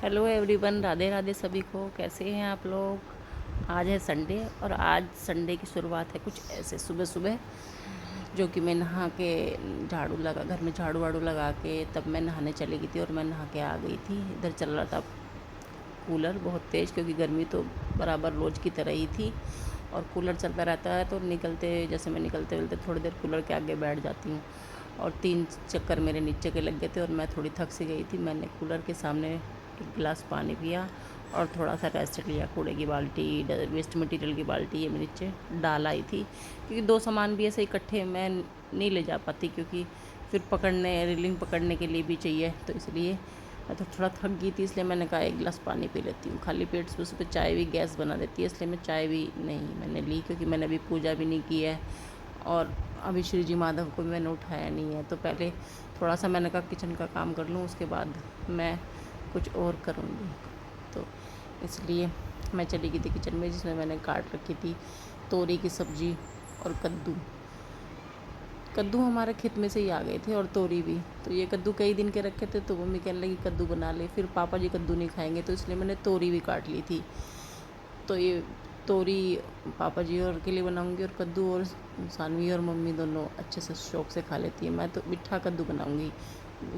Hello everyone, Radhe Radhe सभी को। कैसे हैं आप लोग। आज है संडे और आज संडे की शुरुआत है कुछ ऐसे सुबह सुबह, जो कि मैं नहा के झाड़ू लगा, घर में झाड़ू वाड़ू लगा के तब मैं नहाने चली गई थी और मैं नहा के आ गई थी। इधर चल रहा था कूलर बहुत तेज़, क्योंकि गर्मी तो बराबर रोज़ की तरह ही थी और कूलर चलता रहता है। तो जैसे मैं निकलते थोड़ी देर कूलर के आगे बैठ जाती हूँ और 3 चक्कर मेरे नीचे के लग गए थे और मैं थोड़ी थक सी गई थी। मैंने कूलर के सामने एक गिलास पानी पिया और थोड़ा सा रेस्ट लिया। कूड़े की बाल्टी, वेस्ट मटेरियल की बाल्टी ये मैं नीचे डाल आई थी, क्योंकि 2 सामान भी ऐसे इकट्ठे मैं नहीं ले जा पाती, क्योंकि फिर रेलिंग पकड़ने के लिए भी चाहिए। तो इसलिए मैं तो थोड़ा थक गई थी, इसलिए मैंने कहा एक गिलास पानी पी लेती हूँ। खाली पेट सुबह सुबह चाय भी गैस बना देती है, इसलिए मैं चाय भी नहीं मैंने ली, क्योंकि मैंने अभी पूजा भी नहीं की है और अभी श्री जी माधव को भी मैंने उठाया नहीं है। तो पहले थोड़ा सा मैंने कहा किचन का काम कर लूँ, उसके बाद मैं कुछ और करूँगी। तो इसलिए मैं चली गई थी किचन में, जिसमें मैंने काट रखी थी तोरी की सब्ज़ी और कद्दू हमारे खेत में से ही आ गए थे और तोरी भी। तो ये कद्दू कई दिन के रखे थे, तो मम्मी कहने लगी कद्दू बना ले। फिर पापा जी कद्दू नहीं खाएंगे, तो इसलिए मैंने तोरी भी काट ली थी। तो ये तोरी पापा जी और के लिए बनाऊंगी और कद्दू और सानवी और मम्मी दोनों अच्छे से शौक से खा लेती है। मैं तो मीठा कद्दू बनाऊंगी,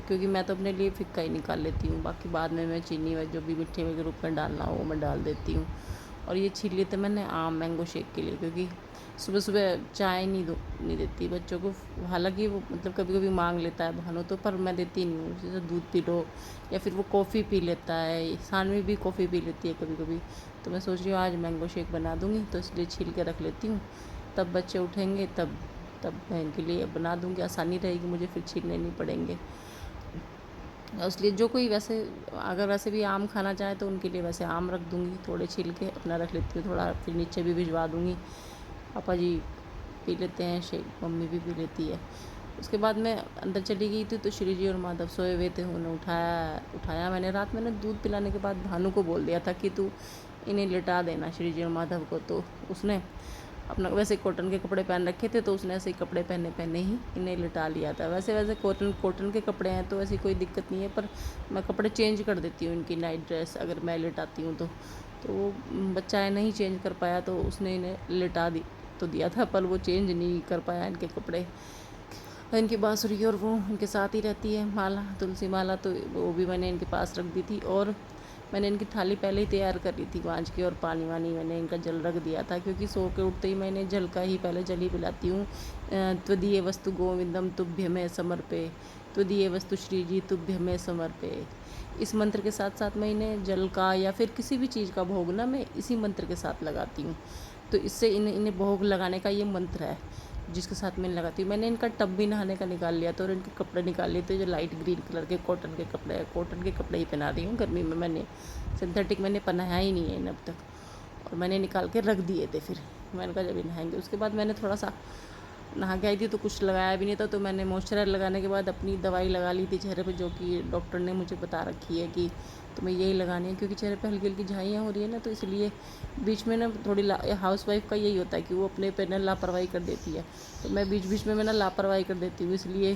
क्योंकि मैं तो अपने लिए फिक्का ही निकाल लेती हूँ। बाकी बाद में मैं चीनी व जो भी मीठे के रूप में डालना हो वो मैं डाल देती हूँ। और ये छील लिए थे मैंने आम मैंगो शेक के लिए, क्योंकि सुबह सुबह चाय नहीं देती बच्चों को। हालांकि वो मतलब कभी कभी मांग लेता है भानु, तो पर मैं देती नहीं हूँ। जैसे दूध पी लो या फिर वो कॉफ़ी पी लेता है। सानवी भी कॉफ़ी पी लेती है कभी कभी। तो मैं सोच रही हूँ आज मैंगो शेक बना दूँगी, तो इसलिए छील के रख लेती हूँ। तब बच्चे उठेंगे तब मैं इनके लिए बना दूँगी, आसानी रहेगी, मुझे फिर छीलने नहीं पड़ेंगे। इसलिए जो कोई वैसे भी आम खाना चाहे तो उनके लिए वैसे आम रख दूँगी, थोड़े छील के अपना रख लेती हूँ, थोड़ा फिर नीचे भी भिजवा दूँगी। पापा जी पी लेते हैं शेक, मम्मी भी पी लेती है। उसके बाद मैं अंदर चली गई थी, तो श्री जी और माधव सोए हुए थे। उन्हें उठाया मैंने। रात मैंने दूध पिलाने के बाद भानु को बोल दिया था कि तू इन्हें लिटा देना, श्री जी और माधव को। तो उसने अपना वैसे कॉटन के कपड़े पहन रखे थे, तो उसने ऐसे ही कपड़े पहने ही इन्हें लिटा लिया था। वैसे कॉटन के कपड़े हैं तो ऐसी कोई दिक्कत नहीं है, पर मैं कपड़े चेंज कर देती हूँ इनकी नाइट ड्रेस अगर मैं लिटाती हूँ तो। वो बच्चा नहीं चेंज कर पाया, तो उसने इन्हें लिटा दिया था, पर वो चेंज नहीं कर पाया इनके कपड़े। इनकी बांसुरी और वो इनके साथ ही रहती है, माला, तुलसी माला, तो वो भी मैंने इनके पास रख दी थी। और मैंने इनकी थाली पहले ही तैयार कर ली थी मांझ की, और पानी वानी मैंने इनका जल रख दिया था, क्योंकि सो के उठते ही मैंने जल ही पिलाती हूँ। त्वदीय वस्तु गोविंदम तुभ्य में समर्पे, त्वदीय वस्तु श्री जी तुभ्य में समर्पे। इस मंत्र के साथ साथ मैं इन्हें जल का या फिर किसी भी चीज़ का भोग ना मैं इसी मंत्र के साथ लगाती हूँ। तो इससे इन्हें भोग लगाने का ये मंत्र है जिसके साथ मैं लगाती हूँ। मैंने इनका टब भी नहाने का निकाल लिया था और इनके कपड़े निकाल लिए थे, जो लाइट ग्रीन कलर के कॉटन के कपड़े हैं। कॉटन के कपड़े ही पहना रही हूँ गर्मी में, मैंने सिंथेटिक मैंने पहनाया ही नहीं है इन अब तक, और मैंने निकाल के रख दिए थे। फिर मैंने कहा जब नहाएंगे। उसके बाद मैंने थोड़ा सा नहा के आई थी तो कुछ लगाया भी नहीं था, तो मैंने मॉइस्चराइजर लगाने के बाद अपनी दवाई लगा ली थी चेहरे पे, जो कि डॉक्टर ने मुझे बता रखी है कि तुम्हें यही लगानी है, क्योंकि चेहरे पे हल्की हल्की झाइयाँ हो रही है ना। तो इसलिए बीच में ना थोड़ी हाउस वाइफ का यही होता है कि वो अपने पे ना लापरवाही कर देती है। तो मैं बीच में मैं ना लापरवाही कर देती हूँ, इसलिए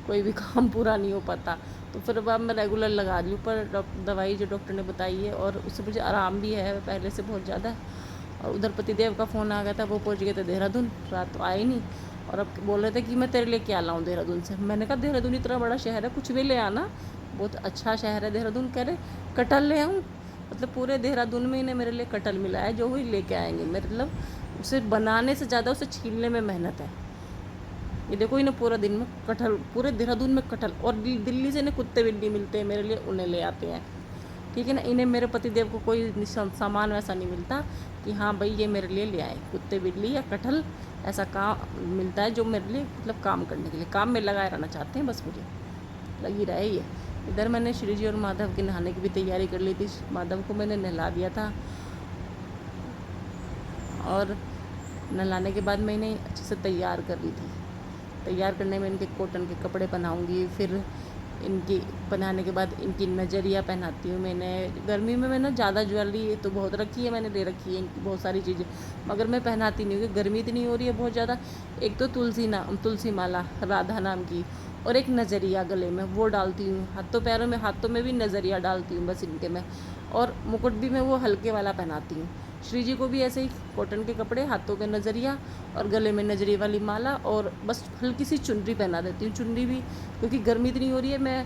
कोई भी काम पूरा नहीं हो पाता। तो फिर अब मैं रेगुलर लगा रही हूँ, पर दवाई जो डॉक्टर ने बताई है, और उससे मुझे आराम भी है पहले से बहुत ज़्यादा। और उधर पतिदेव का फ़ोन आ गया था, वो पहुँच गए थे देहरादून, रात तो आए नहीं। और अब बोल रहे थे कि मैं तेरे लिए क्या लाऊं देहरादून से। मैंने कहा देहरादून इतना बड़ा शहर है, कुछ भी ले आना, बहुत अच्छा शहर है देहरादून। कह रहे कटहल ले आऊँ। मतलब पूरे देहरादून में इन्हें मेरे लिए कटहल मिला है, जो ही लेके आएंगे। मतलब उसे बनाने से ज़्यादा उसे छीलने में मेहनत है। ये देखो इन्हें पूरा दिन में कटहल, पूरे देहरादून में कटहल। और दिल्ली से इन्हें कुत्ते बिल्ली मिलते हैं मेरे लिए, उन्हें ले आते हैं। ठीक है ना। इन्हें मेरे पतिदेव को कोई सामान वैसा नहीं मिलता कि हाँ भाई ये मेरे लिए ले आए, कुत्ते बिल्ली या कटहल ऐसा काम मिलता है जो मेरे लिए मतलब काम करने के लिए, काम में लगाए रहना चाहते हैं, बस मुझे लगी रहे ये। इधर मैंने श्री जी और माधव के नहाने की भी तैयारी कर ली थी। माधव को मैंने नहला दिया था, और नहलाने के बाद मैं इन्हें अच्छे से तैयार कर ली थी। तैयार करने में इनके कॉटन के कपड़े पहनाऊँगी, फिर इनकी पहनाने के बाद इनकी नजरिया पहनाती हूँ। मैंने गर्मी में मैंने ज़्यादा ज्वेलरी तो बहुत रखी है, मैंने ले रखी है इनकी बहुत सारी चीज़ें, मगर मैं पहनाती नहीं हूँ क्योंकि गर्मी इतनी हो रही है बहुत ज़्यादा। एक तो तुलसी माला राधा नाम की, और एक नज़रिया गले में वो डालती हूँ, हाथों पैरों में, हाथों में भी नज़रिया डालती हूँ बस इनके में। और मुकुट भी मैं वो हल्के वाला पहनाती हूँ। श्री जी को भी ऐसे ही कॉटन के कपड़े, हाथों पे नज़रिया और गले में नजरिए वाली माला, और बस हल्की सी चुनरी पहना देती हूँ। चुनरी भी क्योंकि गर्मी इतनी हो रही है, मैं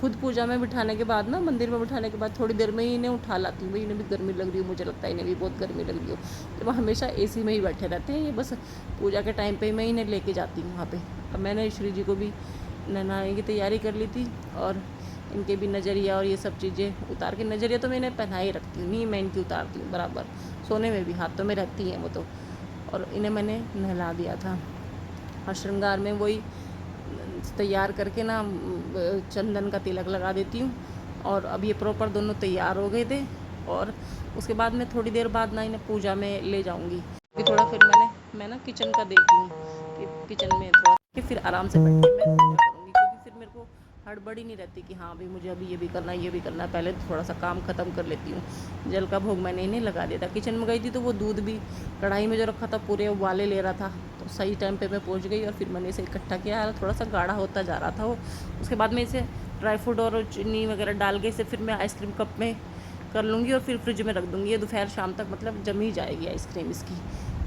खुद पूजा में बिठाने के बाद ना, मंदिर में बिठाने के बाद थोड़ी देर में ही इन्हें उठा लाती हूँ। भाई इन्हें भी गर्मी लग रही हो, मुझे लगता है इन्हें भी बहुत गर्मी लग रही हो, तो वो हमेशा एसी में ही बैठे रहते हैं। ये बस पूजा के टाइम पे मैं इन्हें लेके जाती हूँ वहाँ पे। अब मैंने श्री जी को भी नहलाने की तैयारी कर ली थी, और इनके भी नज़रिया और ये सब चीज़ें उतार के, नज़रिया तो मैं इन्हें पहना ही रखती हूँ, नहीं मैं इनकी उतारती हूँ बराबर, सोने में भी हाथों में रहती हैं वो तो। और इन्हें मैंने नहला दिया था। और श्रृंगार में वही तैयार करके ना चंदन का तिलक लगा देती हूँ। और अब ये प्रॉपर दोनों तैयार हो गए थे, और उसके बाद मैं थोड़ी देर बाद ना इन्हें पूजा में ले जाऊँगी। फिर थोड़ा फिर मैं ना किचन का देखती हूँ कि किचन में थोड़ा कि फिर आराम से बैठ के मैं पूजा करूँगी, क्योंकि फिर मेरे को हड़बड़ी नहीं रहती कि हाँ भाई मुझे अभी ये भी करना है, ये भी करना है। पहले थोड़ा सा काम ख़त्म कर लेती हूँ। जल का भोग मैंने इन्हें लगा दिया था। किचन में गई थी तो वो दूध भी कढ़ाई में जो रखा था पूरे उबाले ले रहा था, तो सही टाइम पे मैं पहुँच गई, और फिर मैंने इसे इकट्ठा किया। थोड़ा सा गाढ़ा होता जा रहा था वो। उसके बाद में इसे ड्राई फ्रूट और चीनी वगैरह डाल के इसे फिर मैं आइसक्रीम कप में कर लूँगी, और फिर फ्रिज में रख दूँगी। ये दोपहर शाम तक मतलब जम ही जाएगी आइसक्रीम इसकी,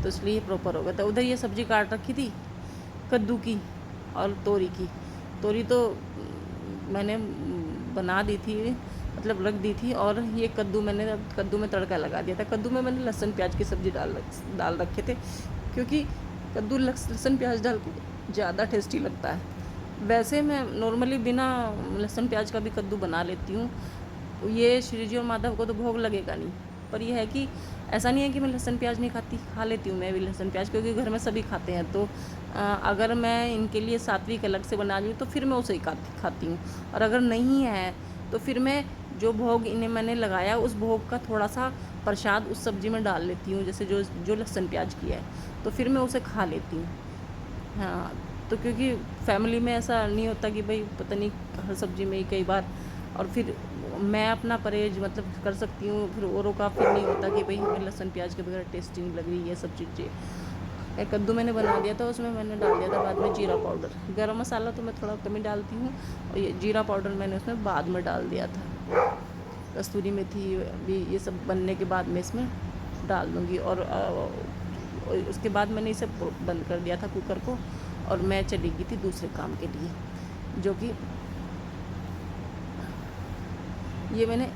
तो इसलिए प्रॉपर हो गया था। उधर ये सब्ज़ी काट रखी थी कद्दू की और तोरी की। तोरी तो मैंने बना दी थी, मतलब रख दी थी, और ये कद्दू में तड़का लगा दिया था। कद्दू में मैंने लहसुन प्याज की सब्ज़ी डाल रखे थे, क्योंकि कद्दू लहसुन प्याज डाल के ज़्यादा टेस्टी लगता है। वैसे मैं नॉर्मली बिना लहसुन प्याज का भी कद्दू बना लेती हूँ। ये श्री जी और माधव को तो भोग लगेगा नहीं, पर यह है कि ऐसा नहीं है कि मैं लहसुन प्याज नहीं खाती, खा लेती हूँ मैं भी लहसुन प्याज, क्योंकि घर में सभी खाते हैं। तो अगर मैं इनके लिए सात्विक अलग से बना लूँ तो फिर मैं उसे ही खाती हूँ, और अगर नहीं है तो फिर मैं जो भोग इन्हें मैंने लगाया उस भोग का थोड़ा सा प्रसाद उस सब्ज़ी में डाल लेती हूँ, जैसे जो लहसुन प्याज किया है, तो फिर मैं उसे खा लेती हूँ। हाँ, तो क्योंकि फैमिली में ऐसा नहीं होता कि भाई पता नहीं हर सब्ज़ी में ही कई बार, और फिर मैं अपना परहेज मतलब कर सकती हूँ, फिर औरों का फिर नहीं होता कि भाई हमें लहसुन प्याज के बगैर टेस्टी नहीं लग रही है सब चीज़ें। कद्दू मैंने बना दिया था, उसमें मैंने डाल दिया था बाद में जीरा पाउडर। गरम मसाला तो मैं थोड़ा कम ही डालती हूँ, और ये जीरा पाउडर मैंने उसमें बाद में डाल दिया था। कस्तूरी मेथी भी ये सब बनने के बाद मैं इसमें डाल दूँगी। और उसके बाद मैंने इसे बंद कर दिया था कुकर को, और मैं चली गई थी दूसरे काम के लिए, जो कि ये मैंने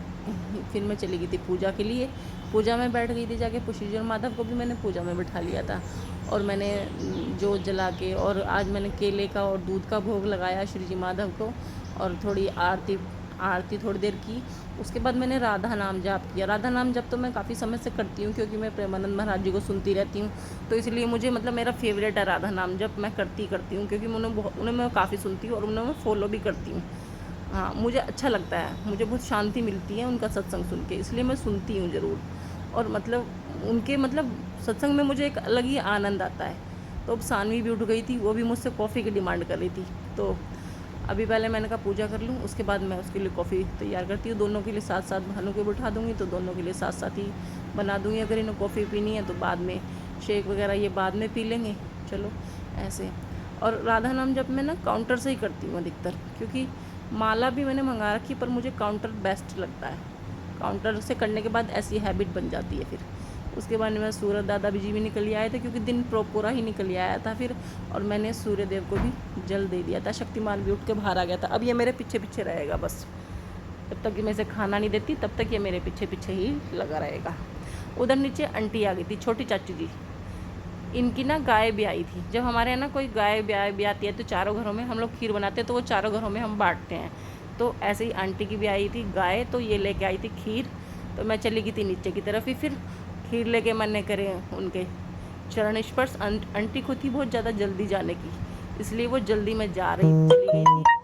फिर मैं चली गई थी पूजा के लिए। पूजा में बैठ गई थी जाके। पुष्टि जी और माधव को भी मैंने पूजा में बिठा लिया था, और मैंने जोत जला के, और आज मैंने केले का और दूध का भोग लगाया श्री जी माधव को, और थोड़ी आरती थोड़ी देर की। उसके बाद मैंने राधा नाम जाप किया। राधा नाम जप तो मैं काफ़ी समय से करती हूँ, क्योंकि मैं प्रेमानंद महाराज जी को सुनती रहती हूँ, तो इसलिए मुझे मतलब मेरा फेवरेट है राधा नाम जप। मैं करती हूँ, क्योंकि उन्हें मैं काफ़ी सुनती हूँ, और उन्हें मैं फॉलो भी करती हूँ। हाँ, मुझे अच्छा लगता है, मुझे बहुत शांति मिलती है उनका सत्संग सुन के, इसलिए मैं सुनती हूँ ज़रूर। और मतलब उनके मतलब सत्संग में मुझे एक अलग ही आनंद आता है। तो अब सानवी भी उठ गई थी, वो भी मुझसे कॉफ़ी की डिमांड कर रही थी। तो अभी पहले मैंने कहा पूजा कर लूँ, उसके बाद मैं उसके लिए कॉफ़ी तैयार करती हूँ। दोनों के लिए साथ साथ भानु को बिठा दूँगी, तो दोनों के लिए साथ साथ ही बना दूँगी। अगर इन्हें कॉफ़ी पीनी है तो बाद में शेक वगैरह ये बाद में पी लेंगे, चलो ऐसे। और राधा नाम जब मैं ना काउंटर से ही करती हूँ अधिकतर, क्योंकि माला भी मैंने मंगा रखी, पर मुझे काउंटर बेस्ट लगता है। काउंटर से करने के बाद ऐसी हैबिट बन जाती है फिर। उसके बाद में सूरज दादा जी भी निकल आए थे, क्योंकि दिन पूरा ही निकल आया था फिर। और मैंने सूर्य देव को भी जल दे दिया था। शक्तिमान भी उठ के बाहर आ गया था। अब ये मेरे पीछे पीछे रहेगा बस, जब तक कि मैं इसे खाना नहीं देती तब तक ये मेरे पीछे पीछे ही लगा रहेगा। उधर नीचे आंटी आ गई थी, छोटी चाची जी। इनकी ना गाय ब्याई थी। जब हमारे यहाँ ना कोई गाय ब्याती है तो चारों घरों में हम लोग खीर बनाते हैं, तो वो चारों घरों में हम बांटते हैं। तो ऐसे ही आंटी की ब्याई थी गाय, तो ये लेके आई थी खीर। तो मैं चली गई थी नीचे की तरफ ही, फिर खीर लेके मैंने करे उनके चरण स्पर्श। आंटी को थी बहुत ज़्यादा जल्दी जाने की, इसलिए वो जल्दी में चली गई थी।